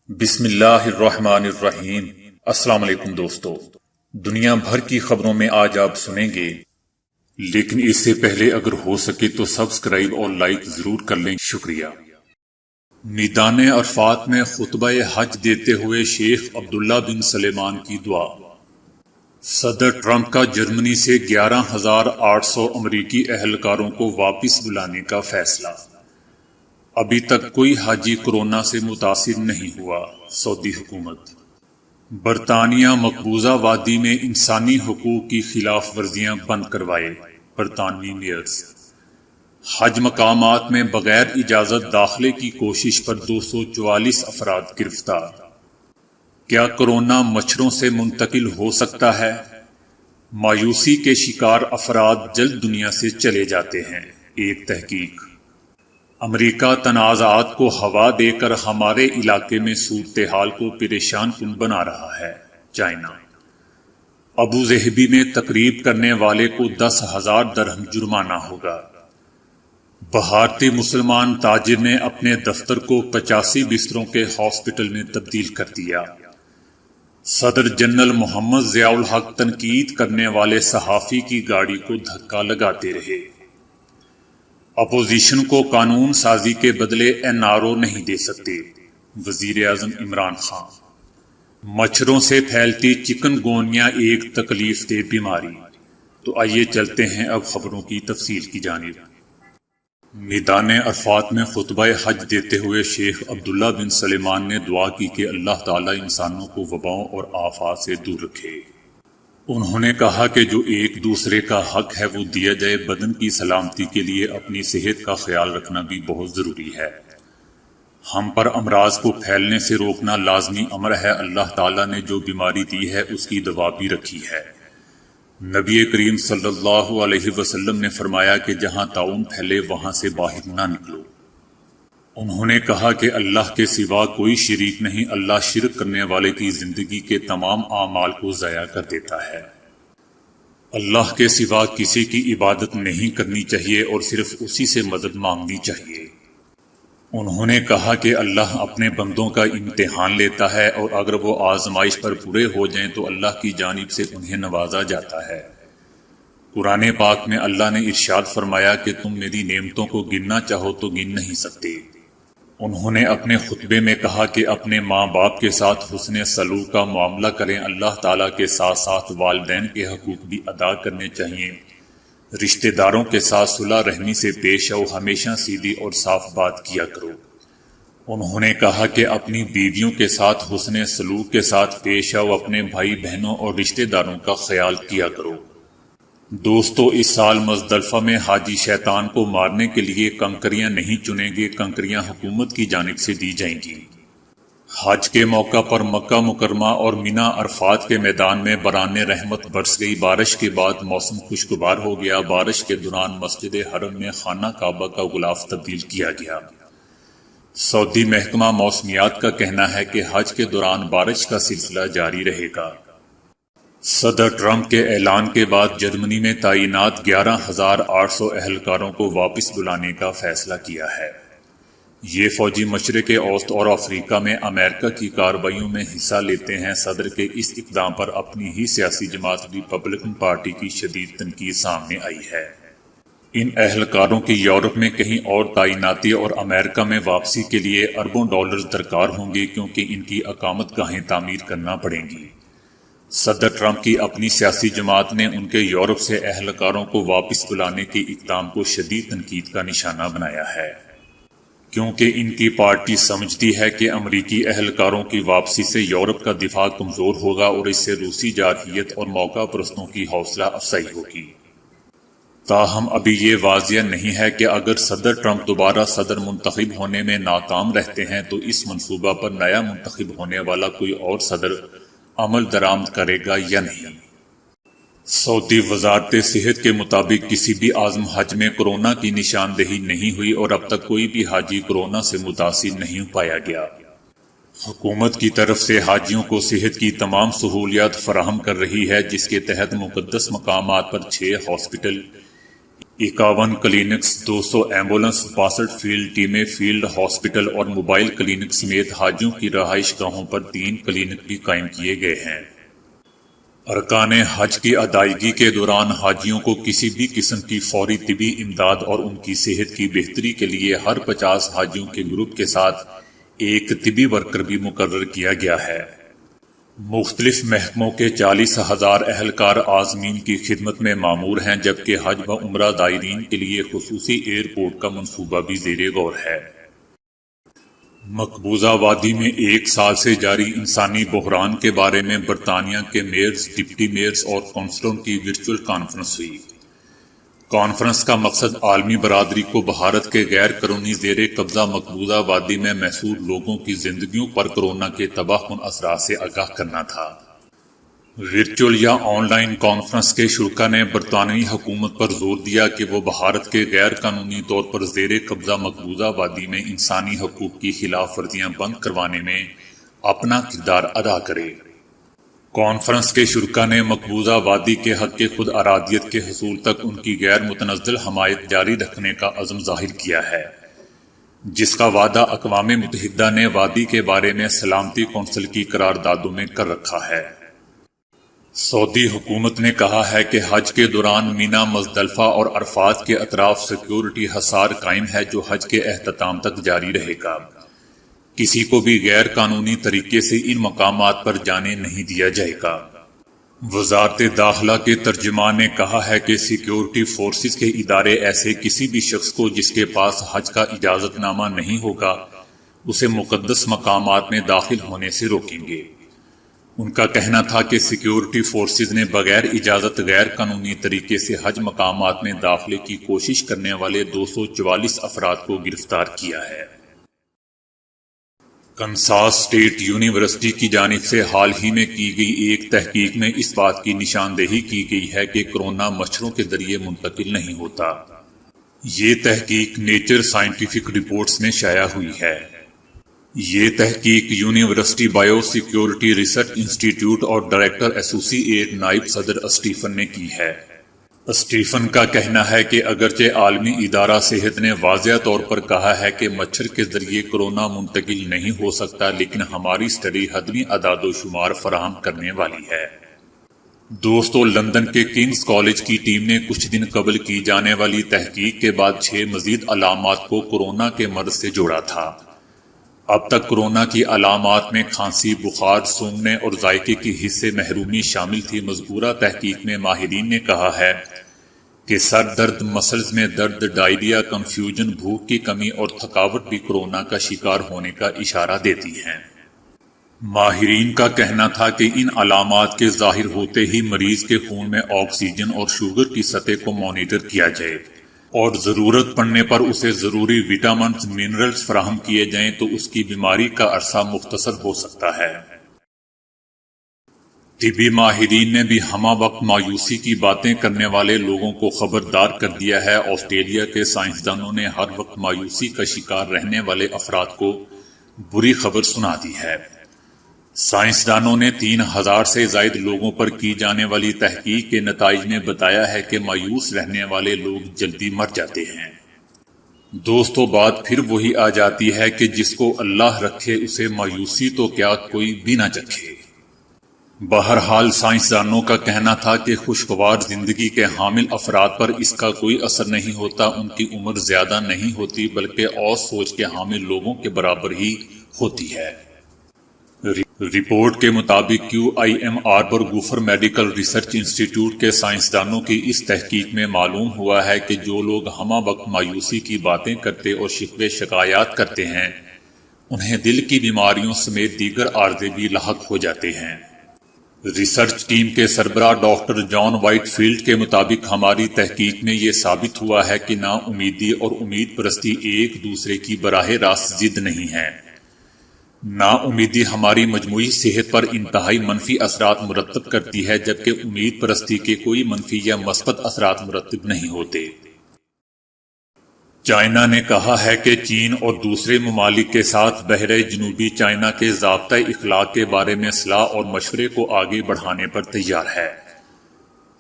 بسم اللہ الرحمن الرحیم۔ السلام علیکم دوستو، دنیا بھر کی خبروں میں آج آپ سنیں گے، لیکن اس سے پہلے اگر ہو سکے تو سبسکرائب اور لائک ضرور کر لیں، شکریہ۔ میدان عرفات میں خطبہ حج دیتے ہوئے شیخ عبداللہ بن سلیمان کی دعا۔ صدر ٹرمپ کا جرمنی سے 11,800 امریکی اہلکاروں کو واپس بلانے کا فیصلہ۔ ابھی تک کوئی حاجی کورونا سے متاثر نہیں ہوا، سعودی حکومت۔ برطانیہ مقبوضہ وادی میں انسانی حقوق کی خلاف ورزیاں بند کروائے، برطانوی میئرز۔ حج مقامات میں بغیر اجازت داخلے کی کوشش پر 244 افراد گرفتار۔ کیا کورونا مچھروں سے منتقل ہو سکتا ہے؟ مایوسی کے شکار افراد جلد دنیا سے چلے جاتے ہیں، ایک تحقیق۔ امریکہ تنازعات کو ہوا دے کر ہمارے علاقے میں صورتحال کو پریشان کن بنا رہا ہے، چائنا۔ ابوظہبی میں تقریب کرنے والے کو 10,000 درہم جرمانہ ہوگا۔ بھارتی مسلمان تاجر نے اپنے دفتر کو 85 بستروں کے ہاسپٹل میں تبدیل کر دیا۔ صدر جنرل محمد ضیاء الحق تنقید کرنے والے صحافی کی گاڑی کو دھکا لگاتے رہے۔ اپوزیشن کو قانون سازی کے بدلے NRO نہیں دے سکتے، وزیر اعظم عمران خان۔ مچھروں سے پھیلتی چکن گونیا ایک تکلیف دہ بیماری۔ تو آئیے چلتے ہیں اب خبروں کی تفصیل کی جانب۔ میدان عرفات میں خطبہ حج دیتے ہوئے شیخ عبداللہ بن سلیمان نے دعا کی کہ اللہ تعالی انسانوں کو وباؤں اور آفات سے دور رکھے۔ انہوں نے کہا کہ جو ایک دوسرے کا حق ہے وہ دیا جائے۔ بدن کی سلامتی کے لیے اپنی صحت کا خیال رکھنا بھی بہت ضروری ہے۔ ہم پر امراض کو پھیلنے سے روکنا لازمی امر ہے۔ اللہ تعالیٰ نے جو بیماری دی ہے اس کی دوا بھی رکھی ہے۔ نبی کریم صلی اللہ علیہ وسلم نے فرمایا کہ جہاں طاعون پھیلے وہاں سے باہر نہ نکلو۔ انہوں نے کہا کہ اللہ کے سوا کوئی شریک نہیں۔ اللہ شرک کرنے والے کی زندگی کے تمام اعمال کو ضائع کر دیتا ہے۔ اللہ کے سوا کسی کی عبادت نہیں کرنی چاہیے اور صرف اسی سے مدد مانگنی چاہیے۔ انہوں نے کہا کہ اللہ اپنے بندوں کا امتحان لیتا ہے اور اگر وہ آزمائش پر پورے ہو جائیں تو اللہ کی جانب سے انہیں نوازا جاتا ہے۔ قرآن پاک میں اللہ نے ارشاد فرمایا کہ تم میری نعمتوں کو گننا چاہو تو گن نہیں سکتے۔ انہوں نے اپنے خطبے میں کہا کہ اپنے ماں باپ کے ساتھ حسن سلوک کا معاملہ کریں۔ اللہ تعالیٰ کے ساتھ ساتھ والدین کے حقوق بھی ادا کرنے چاہیے۔ رشتہ داروں کے ساتھ صلح رحمی سے پیش آؤ، ہمیشہ سیدھی اور صاف بات کیا کرو۔ انہوں نے کہا کہ اپنی بیویوں کے ساتھ حسن سلوک کے ساتھ پیش آؤ، اپنے بھائی بہنوں اور رشتہ داروں کا خیال کیا کرو۔ دوستو، اس سال مزدلفہ میں حاجی شیطان کو مارنے کے لیے کنکریاں نہیں چنیں گے، کنکریاں حکومت کی جانب سے دی جائیں گی۔ حج کے موقع پر مکہ مکرمہ اور مینا عرفات کے میدان میں باران رحمت برس گئی۔ بارش کے بعد موسم خوشگوار ہو گیا۔ بارش کے دوران مسجد حرم میں خانہ کعبہ کا غلاف تبدیل کیا گیا۔ سعودی محکمہ موسمیات کا کہنا ہے کہ حج کے دوران بارش کا سلسلہ جاری رہے گا۔ صدر ٹرمپ کے اعلان کے بعد جرمنی میں تعینات 11,800 اہلکاروں کو واپس بلانے کا فیصلہ کیا ہے۔ یہ فوجی مشرق اوسط اور افریقہ میں امریکہ کی کارروائیوں میں حصہ لیتے ہیں۔ صدر کے اس اقدام پر اپنی ہی سیاسی جماعت ریپبلکن پارٹی کی شدید تنقید سامنے آئی ہے۔ ان اہلکاروں کی یورپ میں کہیں اور تعیناتی اور امریکہ میں واپسی کے لیے اربوں ڈالرز درکار ہوں گے، کیونکہ ان کی اقامت گاہیں تعمیر کرنا پڑیں گی۔ صدر ٹرمپ کی اپنی سیاسی جماعت نے ان کے یورپ سے اہلکاروں کو واپس بلانے کے اقدام کو شدید تنقید کا نشانہ بنایا ہے، کیونکہ ان کی پارٹی سمجھتی ہے کہ امریکی اہلکاروں کی واپسی سے یورپ کا دفاع کمزور ہوگا اور اس سے روسی جارحیت اور موقع پرستوں کی حوصلہ افزائی ہوگی۔ تاہم ابھی یہ واضح نہیں ہے کہ اگر صدر ٹرمپ دوبارہ صدر منتخب ہونے میں ناکام رہتے ہیں تو اس منصوبہ پر نیا منتخب ہونے والا کوئی اور صدر عمل درآمد کرے گا یا نہیں۔ سعودی وزارت صحت کے مطابق کسی بھی عازم حج میں کورونا کی نشاندہی نہیں ہوئی اور اب تک کوئی بھی حاجی کورونا سے متاثر نہیں پایا گیا۔ حکومت کی طرف سے حاجیوں کو صحت کی تمام سہولیات فراہم کر رہی ہے، جس کے تحت مقدس مقامات پر 6 ہاسپٹل، 51 کلینکس، 200 ایمبولینس، 62 فیلڈ ٹیمیں، فیلڈ ہاسپٹل اور موبائل کلینک سمیت حاجیوں کی رہائش گاہوں پر 3 کلینک بھی قائم کیے گئے ہیں۔ ارکان حج کی ادائیگی کے دوران حاجیوں کو کسی بھی قسم کی فوری طبی امداد اور ان کی صحت کی بہتری کے لیے ہر 50 حاجیوں کے گروپ کے ساتھ ایک طبی ورکر بھی مقرر کیا گیا ہے۔ مختلف محکموں کے 40,000 اہلکار عازمین کی خدمت میں مامور ہیں، جبکہ حج و عمرہ زائرین کے لیے خصوصی ایئرپورٹ کا منصوبہ بھی زیر غور ہے۔ مقبوضہ وادی میں 1 سال سے جاری انسانی بحران کے بارے میں برطانیہ کے میئرز، ڈپٹی میئرز اور کونسلوں کی ورچوئل کانفرنس ہوئی۔ کانفرنس کا مقصد عالمی برادری کو بھارت کے غیر قانونی زیر قبضہ مقبوضہ وادی میں محصور لوگوں کی زندگیوں پر کورونا کے تباہ کن اثرات سے آگاہ کرنا تھا۔ ورچوئل یا آن لائن کانفرنس کے شرکاء نے برطانوی حکومت پر زور دیا کہ وہ بھارت کے غیر قانونی طور پر زیر قبضہ مقبوضہ وادی میں انسانی حقوق کی خلاف ورزیاں بند کروانے میں اپنا کردار ادا کرے۔ کانفرنس کے شرکاء نے مقبوضہ وادی کے حق خود ارادیت کے حصول تک ان کی غیر متنازع حمایت جاری رکھنے کا عزم ظاہر کیا ہے، جس کا وعدہ اقوام متحدہ نے وادی کے بارے میں سلامتی کونسل کی قراردادوں میں کر رکھا ہے۔ سعودی حکومت نے کہا ہے کہ حج کے دوران مینا، مزدلفہ اور عرفات کے اطراف سیکیورٹی حصار قائم ہے جو حج کے اختتام تک جاری رہے گا۔ کسی کو بھی غیر قانونی طریقے سے ان مقامات پر جانے نہیں دیا جائے گا۔ وزارت داخلہ کے ترجمان نے کہا ہے کہ سیکیورٹی فورسز کے ادارے ایسے کسی بھی شخص کو جس کے پاس حج کا اجازت نامہ نہیں ہوگا اسے مقدس مقامات میں داخل ہونے سے روکیں گے۔ ان کا کہنا تھا کہ سیکیورٹی فورسز نے بغیر اجازت غیر قانونی طریقے سے حج مقامات میں داخلے کی کوشش کرنے والے 244 افراد کو گرفتار کیا ہے۔ کنساس اسٹیٹ یونیورسٹی کی جانب سے حال ہی میں کی گئی ایک تحقیق میں اس بات کی نشاندہی کی گئی ہے کہ کورونا مچھروں کے ذریعے منتقل نہیں ہوتا۔ یہ تحقیق نیچر سائنٹیفک رپورٹس میں شائع ہوئی ہے۔ یہ تحقیق یونیورسٹی بائیو سیکیورٹی ریسرچ انسٹی ٹیوٹ اور ڈائریکٹر ایسوسی ایٹ نائب صدر اسٹیفن نے کی ہے۔ اسٹیفن کا کہنا ہے کہ اگرچہ عالمی ادارہ صحت نے واضح طور پر کہا ہے کہ مچھر کے ذریعے کورونا منتقل نہیں ہو سکتا، لیکن ہماری اسٹڈی حتمی اعداد و شمار فراہم کرنے والی ہے۔ دوستو، لندن کے کنگز کالج کی ٹیم نے کچھ دن قبل کی جانے والی تحقیق کے بعد 6 مزید علامات کو کورونا کے مرض سے جوڑا تھا۔ اب تک کورونا کی علامات میں کھانسی، بخار، سونگھنے اور ذائقے کی حس سے محرومی شامل تھی۔ مذکورہ تحقیق میں ماہرین نے کہا ہے کہ سر درد، مسلز میں درد، ڈائریا، کنفیوژن، بھوک کی کمی اور تھکاوٹ بھی کورونا کا شکار ہونے کا اشارہ دیتی ہیں۔ ماہرین کا کہنا تھا کہ ان علامات کے ظاہر ہوتے ہی مریض کے خون میں آکسیجن اور شوگر کی سطح کو مانیٹر کیا جائے اور ضرورت پڑنے پر اسے ضروری وٹامنز، منرلز فراہم کیے جائیں تو اس کی بیماری کا عرصہ مختصر ہو سکتا ہے۔ طبی ماہرین نے بھی ہمہ وقت مایوسی کی باتیں کرنے والے لوگوں کو خبردار کر دیا ہے۔ آسٹریلیا کے سائنسدانوں نے ہر وقت مایوسی کا شکار رہنے والے افراد کو بری خبر سنا دی ہے۔ سائنسدانوں نے 3000 سے زائد لوگوں پر کی جانے والی تحقیق کے نتائج میں بتایا ہے کہ مایوس رہنے والے لوگ جلدی مر جاتے ہیں۔ دوستو، بات پھر وہی آ جاتی ہے کہ جس کو اللہ رکھے اسے مایوسی تو کیا کوئی بھی نہ چکھے۔ بہرحال سائنسدانوں کا کہنا تھا کہ خوشگوار زندگی کے حامل افراد پر اس کا کوئی اثر نہیں ہوتا، ان کی عمر زیادہ نہیں ہوتی بلکہ اور سوچ کے حامل لوگوں کے برابر ہی ہوتی ہے۔ رپورٹ کے مطابق QIMR پر گوفر میڈیکل ریسرچ انسٹی ٹیوٹ کے سائنسدانوں کی اس تحقیق میں معلوم ہوا ہے کہ جو لوگ ہمہ وقت مایوسی کی باتیں کرتے اور شکوے شکایات کرتے ہیں انہیں دل کی بیماریوں سمیت دیگر عارضے بھی لاحق ہو جاتے ہیں۔ ریسرچ ٹیم کے سربراہ ڈاکٹر جان وائٹ فیلڈ کے مطابق ہماری تحقیق میں یہ ثابت ہوا ہے کہ نا امیدی اور امید پرستی ایک دوسرے کی براہ راست ضد نہیں ہے۔ نا امیدی ہماری مجموعی صحت پر انتہائی منفی اثرات مرتب کرتی ہے، جبکہ امید پرستی کے کوئی منفی یا مثبت اثرات مرتب نہیں ہوتے۔ چائنا نے کہا ہے کہ چین اور دوسرے ممالک کے ساتھ بحیرہ جنوبی چائنا کے ضابطۂ اخلاق کے بارے میں صلاح اور مشورے کو آگے بڑھانے پر تیار ہے۔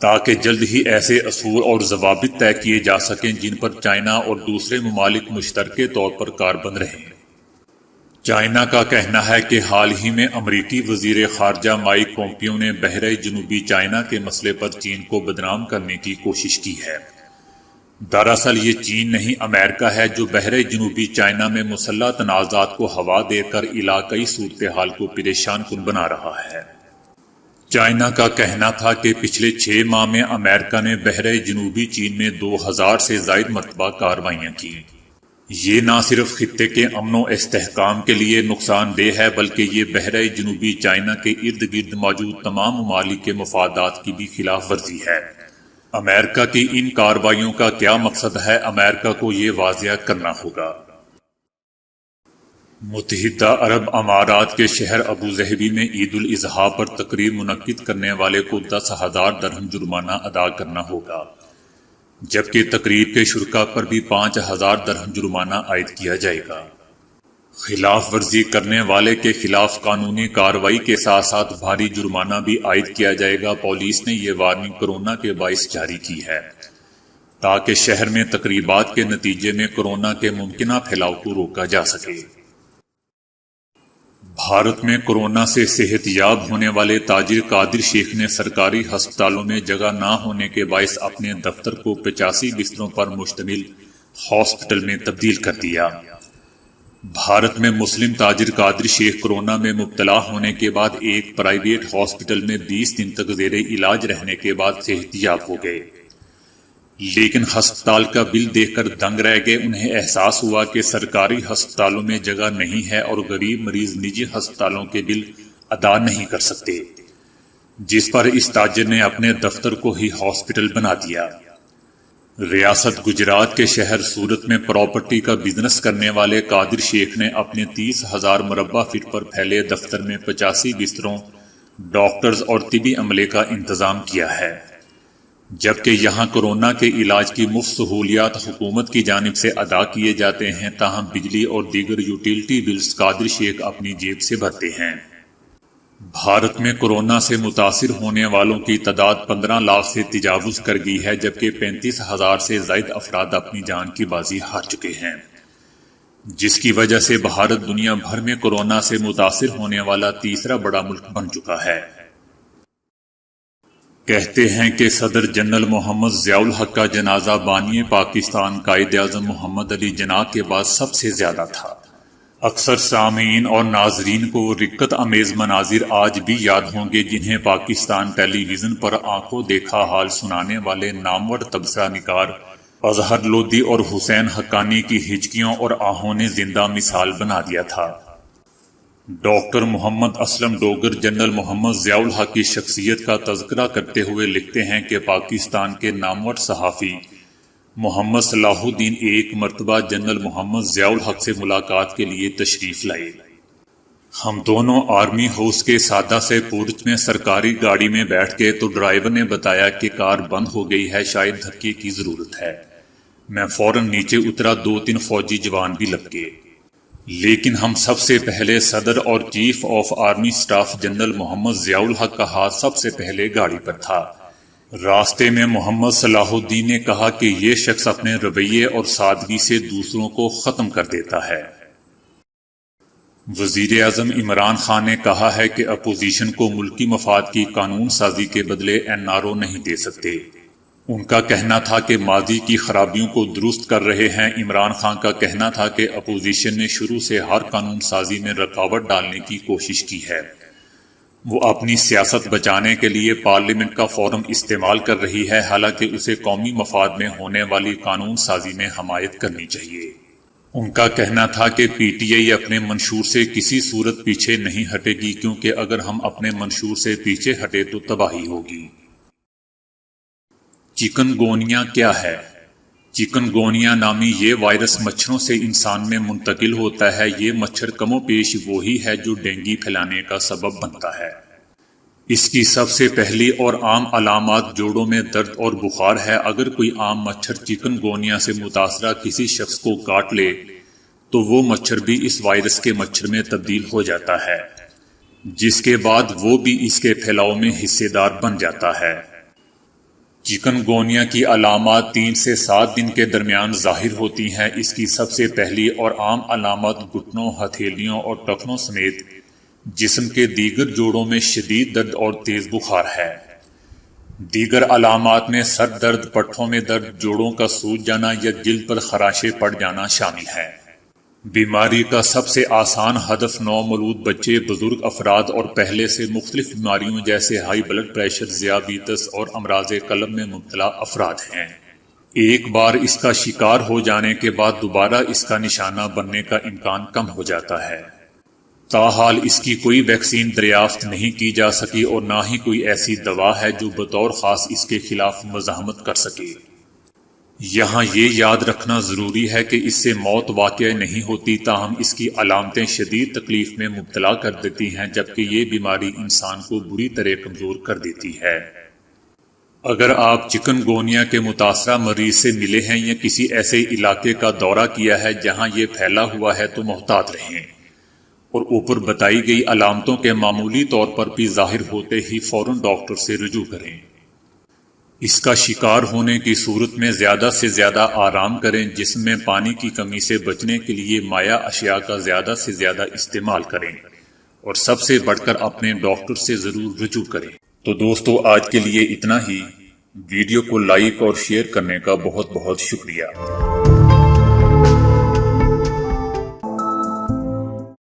تاکہ جلد ہی ایسے اصول اور ضوابط طے کیے جا سکیں جن پر چائنا اور دوسرے ممالک مشترکہ طور پر کاربند رہیں۔ چائنا کا کہنا ہے کہ حال ہی میں امریکی وزیر خارجہ مائک پومپیو نے بحیرہ جنوبی چائنا کے مسئلے پر چین کو بدنام کرنے کی کوشش کی ہے۔ دراصل یہ چین نہیں امریکہ ہے جو بحیرہ جنوبی چائنا میں مسلح تنازعات کو ہوا دے کر علاقائی صورتحال کو پریشان کن بنا رہا ہے۔ چائنا کا کہنا تھا کہ پچھلے 6 ماہ میں امریکہ نے بحیرہ جنوبی چین میں 2000 سے زائد مرتبہ کارروائیاں کی۔ یہ نہ صرف خطے کے امن و استحکام کے لیے نقصان دہ ہے بلکہ یہ بحیرہ جنوبی چائنا کے ارد گرد موجود تمام ممالک کے مفادات کی بھی خلاف ورزی ہے۔ امریکہ کی ان کارروائیوں کا کیا مقصد ہے، امریکہ کو یہ واضح کرنا ہوگا۔ متحدہ عرب امارات کے شہر ابوظہبی میں عید الاضحیٰ پر تقریب منعقد کرنے والے کو 10,000 درہم جرمانہ ادا کرنا ہوگا، جبکہ تقریب کے شرکاء پر بھی 5,000 درہم جرمانہ عائد کیا جائے گا۔ خلاف ورزی کرنے والے کے خلاف قانونی کارروائی کے ساتھ ساتھ بھاری جرمانہ بھی عائد کیا جائے گا۔ پولیس نے یہ وارننگ کورونا کے باعث جاری کی ہے تاکہ شہر میں تقریبات کے نتیجے میں کورونا کے ممکنہ پھیلاؤ کو روکا جا سکے۔ بھارت میں کورونا سے صحت یاب ہونے والے تاجر قادر شیخ نے سرکاری ہسپتالوں میں جگہ نہ ہونے کے باعث اپنے دفتر کو 85 بستروں پر مشتمل ہاسپٹل میں تبدیل کر دیا۔ بھارت میں مسلم تاجر قادر شیخ کورونا میں مبتلا ہونے کے بعد ایک پرائیویٹ ہاسپٹل میں 20 دن تک زیر علاج رہنے کے بعد صحت یاب ہو گئے، لیکن ہسپتال کا بل دیکھ کر دنگ رہ گئے۔ انہیں احساس ہوا کہ سرکاری ہسپتالوں میں جگہ نہیں ہے اور غریب مریض نجی ہسپتالوں کے بل ادا نہیں کر سکتے، جس پر اس تاجر نے اپنے دفتر کو ہی ہاسپٹل بنا دیا۔ ریاست گجرات کے شہر سورت میں پراپرٹی کا بزنس کرنے والے قادر شیخ نے اپنے 30,000 مربع فٹ پر پھیلے دفتر میں 85 بستروں، ڈاکٹرز اور طبی عملے کا انتظام کیا ہے، جبکہ یہاں کورونا کے علاج کی مفت سہولیات حکومت کی جانب سے ادا کیے جاتے ہیں، تاہم بجلی اور دیگر یوٹیلٹی بلز قادر شیخ اپنی جیب سے بھرتے ہیں۔ بھارت میں کورونا سے متاثر ہونے والوں کی تعداد 15 لاکھ سے تجاوز کر گئی ہے، جبکہ 35,000 سے زائد افراد اپنی جان کی بازی ہار چکے ہیں، جس کی وجہ سے بھارت دنیا بھر میں کورونا سے متاثر ہونے والا تیسرا بڑا ملک بن چکا ہے۔ کہتے ہیں کہ صدر جنرل محمد ضیاء الحق کا جنازہ بانی پاکستان قائد اعظم محمد علی جناح کے بعد سب سے زیادہ تھا۔ اکثر سامعین اور ناظرین کو رقت امیز مناظر آج بھی یاد ہوں گے جنہیں پاکستان ٹیلی ویژن پر آنکھوں دیکھا حال سنانے والے نامور تبصرہ نگار اظہر لودھی اور حسین حقانی کی ہچکیوں اور آہوں نے زندہ مثال بنا دیا تھا۔ ڈاکٹر محمد اسلم ڈوگر جنرل محمد ضیاء الحق کی شخصیت کا تذکرہ کرتے ہوئے لکھتے ہیں کہ پاکستان کے نامور صحافی محمد صلاح الدین ایک مرتبہ جنرل محمد ضیاء الحق سے ملاقات کے لیے تشریف لائے۔ ہم دونوں آرمی ہاؤس کے سادہ سے پورچ میں سرکاری گاڑی میں بیٹھ گئے تو ڈرائیور نے بتایا کہ کار بند ہو گئی ہے، شاید دھکے کی ضرورت ہے۔ میں فوراً نیچے اترا، 2-3 فوجی جوان بھی لگ گئے، لیکن ہم سب سے پہلے صدر اور chief of army staff general Muhammad Zia ul-Haq کا ہاتھ سب سے پہلے گاڑی پر تھا۔ راستے میں محمد صلاح الدین نے کہا کہ یہ شخص اپنے رویے اور سادگی سے دوسروں کو ختم کر دیتا ہے۔ وزیر اعظم عمران خان نے کہا ہے کہ اپوزیشن کو ملکی مفاد کی قانون سازی کے بدلے NRO نہیں دے سکتے۔ ان کا کہنا تھا کہ ماضی کی خرابیوں کو درست کر رہے ہیں۔ عمران خان کا کہنا تھا کہ اپوزیشن نے شروع سے ہر قانون سازی میں رکاوٹ ڈالنے کی کوشش کی ہے، وہ اپنی سیاست بچانے کے لیے پارلیمنٹ کا فورم استعمال کر رہی ہے، حالانکہ اسے قومی مفاد میں ہونے والی قانون سازی میں حمایت کرنی چاہیے۔ ان کا کہنا تھا کہ PTI اپنے منشور سے کسی صورت پیچھے نہیں ہٹے گی، کیونکہ اگر ہم اپنے منشور سے پیچھے ہٹے تو تباہی ہوگی۔ چکن گونیا کیا ہے؟ چکن گونیا نامی یہ وائرس مچھروں سے انسان میں منتقل ہوتا ہے۔ یہ مچھر کم و بیش وہی ہے جو ڈینگی پھیلانے کا سبب بنتا ہے۔ اس کی سب سے پہلی اور عام علامات جوڑوں میں درد اور بخار ہے۔ اگر کوئی عام مچھر چکن گونیا سے متاثرہ کسی شخص کو کاٹ لے تو وہ مچھر بھی اس وائرس کے مچھر میں تبدیل ہو جاتا ہے، جس کے بعد وہ بھی اس کے پھیلاؤ میں حصے دار بن جاتا ہے۔ چکن گونیا کی علامات 3 سے 7 دن کے درمیان ظاہر ہوتی ہیں۔ اس کی سب سے پہلی اور عام علامت گھٹنوں، ہتھیلیوں اور ٹخنوں سمیت جسم کے دیگر جوڑوں میں شدید درد اور تیز بخار ہے۔ دیگر علامات میں سر درد، پٹھوں میں درد، جوڑوں کا سوج جانا یا جلد پر خراشیں پڑ جانا شامل ہے۔ بیماری کا سب سے آسان ہدف نومولود بچے، بزرگ افراد اور پہلے سے مختلف بیماریوں جیسے ہائی بلڈ پریشر، ذیابیطس اور امراض قلب میں مبتلا افراد ہیں۔ ایک بار اس کا شکار ہو جانے کے بعد دوبارہ اس کا نشانہ بننے کا امکان کم ہو جاتا ہے۔ تاحال اس کی کوئی ویکسین دریافت نہیں کی جا سکی اور نہ ہی کوئی ایسی دوا ہے جو بطور خاص اس کے خلاف مزاحمت کر سکے۔ یہاں یہ یاد رکھنا ضروری ہے کہ اس سے موت واقع نہیں ہوتی، تاہم اس کی علامتیں شدید تکلیف میں مبتلا کر دیتی ہیں، جبکہ یہ بیماری انسان کو بری طرح کمزور کر دیتی ہے۔ اگر آپ چکن گونیا کے متاثرہ مریض سے ملے ہیں یا کسی ایسے علاقے کا دورہ کیا ہے جہاں یہ پھیلا ہوا ہے تو محتاط رہیں، اور اوپر بتائی گئی علامتوں کے معمولی طور پر بھی ظاہر ہوتے ہی فوراً ڈاکٹر سے رجوع کریں۔ اس کا شکار ہونے کی صورت میں زیادہ سے زیادہ آرام کریں، جسم میں پانی کی کمی سے بچنے کے لیے مائع اشیاء کا زیادہ سے زیادہ استعمال کریں، اور سب سے بڑھ کر اپنے ڈاکٹر سے ضرور رجوع کریں۔ تو دوستو، آج کے لیے اتنا ہی۔ ویڈیو کو لائک اور شیئر کرنے کا بہت بہت شکریہ۔